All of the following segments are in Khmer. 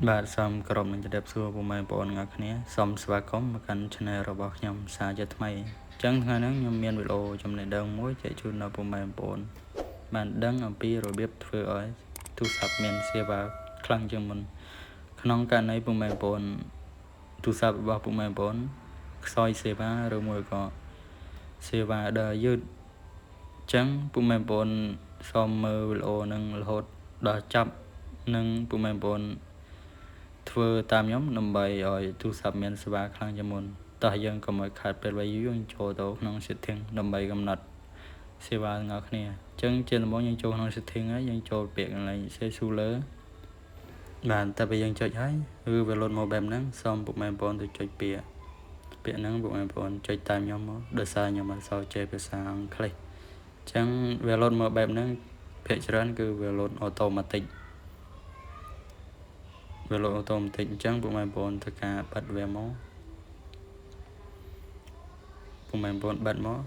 បាទសូមគោរពនឹងជម្រាបសួរពុកម៉ែបងប្អូនទាំងអស់គ្នាសូមស្វាគមន៍មកកាន់ Channel របស់ខ្ញុំសាជាថ្មីអញ្ចឹងថ្ងៃនេះខ្ញុំមានវីដេអូចំណេះដឹងមួយចែកជូនដល់ពុកម៉ែបងប្អូនបានដឹងអំពីរបៀបធ្វើឲ្យទូរស័ព្ទមានសេវាខ្លាំងជាងមុនក្នុងករណីពុកម៉ែបងប្អូនទូរស័ព្ទរបស់ពុកម៉ែបងប្អូនខ្សោយសេវាឬមួយក៏សេវាដើរយឺតអញ្ចឹងពុកម៉ែបងប្អូនសូមមើលវីដេអូនឹងរហូតដល់ចប់នឹងពុកម៉ែបងប្អូនធ្វើតាមខ្ញុំដើម្បីឲ្យទូរស័ព្ទមានសេវាខ្លាំងជាងមុនតោះយើងកុំឲ្យខាតពេលវេលាយូរយើងចូលទៅក្នុង setting ដើម្បីកំណត់សេវាទាំងអស់គ្នាអញ្ចឹងជាដំបូងយើងចូលក្នុង setting ហើយយើងចូលពាក្យកន្លែង cellular បាទតែពេលយើងចុចហើយគឺវាលោតមកបែបហ្នឹងសូមពុកម៉ែបងប្អូនទៅចុចពាក្យហ្នឹងពុកម៉ែបងប្អូនចុចតាមខ្ញុំមកដោយសារខ្ញុំអត់សូវចេះភាសាអង់គ្លេសអញ្ចឹងវាលោតមកបែបហ្នឹងភាគច្រើនគឺវាលោតអូតូម៉ាទិកវាលោតអូតូម៉ាទិកអញ្ចឹងពុកម៉ែបងប្អូនធ្វើការបិទវាមកពុកម៉ែបងប្អូនបិទមក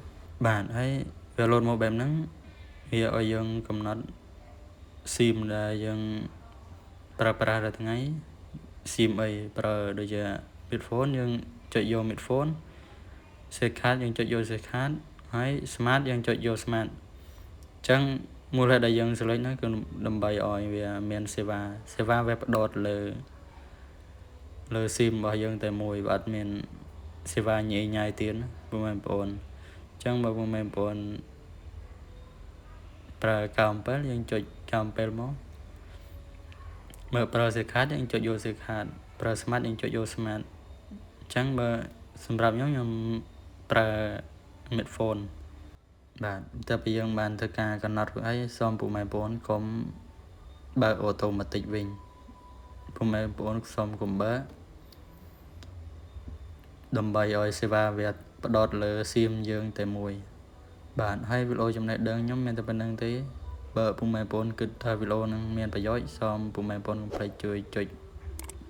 បាទហើយវាលោតមកបែបហ្នឹងវាឲ្យយើងកំណត់ SIM ដែលយើងប្រើប្រាស់រាល់ថ្ងៃ SIM អីប្រើដូចជា Smartphone យើងចុចយក Smartphone SIM card យើងចុចយក SIM card ហើយ Smart យើងចុចយក Smart អញ្ចឹងមូលហេតុដែលយើង select ហ្នឹងគឺដើម្បីឲ្យវាមានសេវាវាផ្ដោតលើ SIM របស់យើងតែមួយវាអត់មានសេវាញ៉ៃញ៉ៃទៀតពុកម៉ែបងប្អូនអញ្ចឹងបើពុកម៉ែបងប្អូនប្រើ97យើងចុច97មកបើប្រើ SIM card យើងចុចយក SIM card ប្រើ Smart យើងចុចយក Smart អញ្ចឹងបើសម្រាប់ខ្ញុំប្រើ Smartphone បាទតែពេលយើងបានធ្វើការកំណត់រួចហើយសូមពុកម៉ែបងប្អូនកុំបើកអូតូម៉ាទិកវិញពុកម៉ែបងប្អូនសូមកុំបើកដើម្បីឲ្យសេវាវាផ្ដោតលើ SIM យើងតែមួយបាទហើយវីដេអូចំណេះដឹងខ្ញុំមានតែប៉ុណ្្នឹងទេបើពុកម៉ែបងប្អូនគិតថាវីដេអូនឹងមានប្រយោជន៍សូមពុកម៉ែបងប្អូនកុំភ្លេចជួយចុច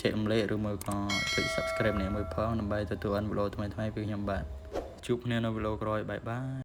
ចែករំលែកឬមួយក៏ចុច Subscribe នេះមួយផងដើម្បីទទួលបានវីដេអូថ្មីៗពីខ្ញុំបាទជួបគ្នានៅវីដេអូក្រោយបាយបាយ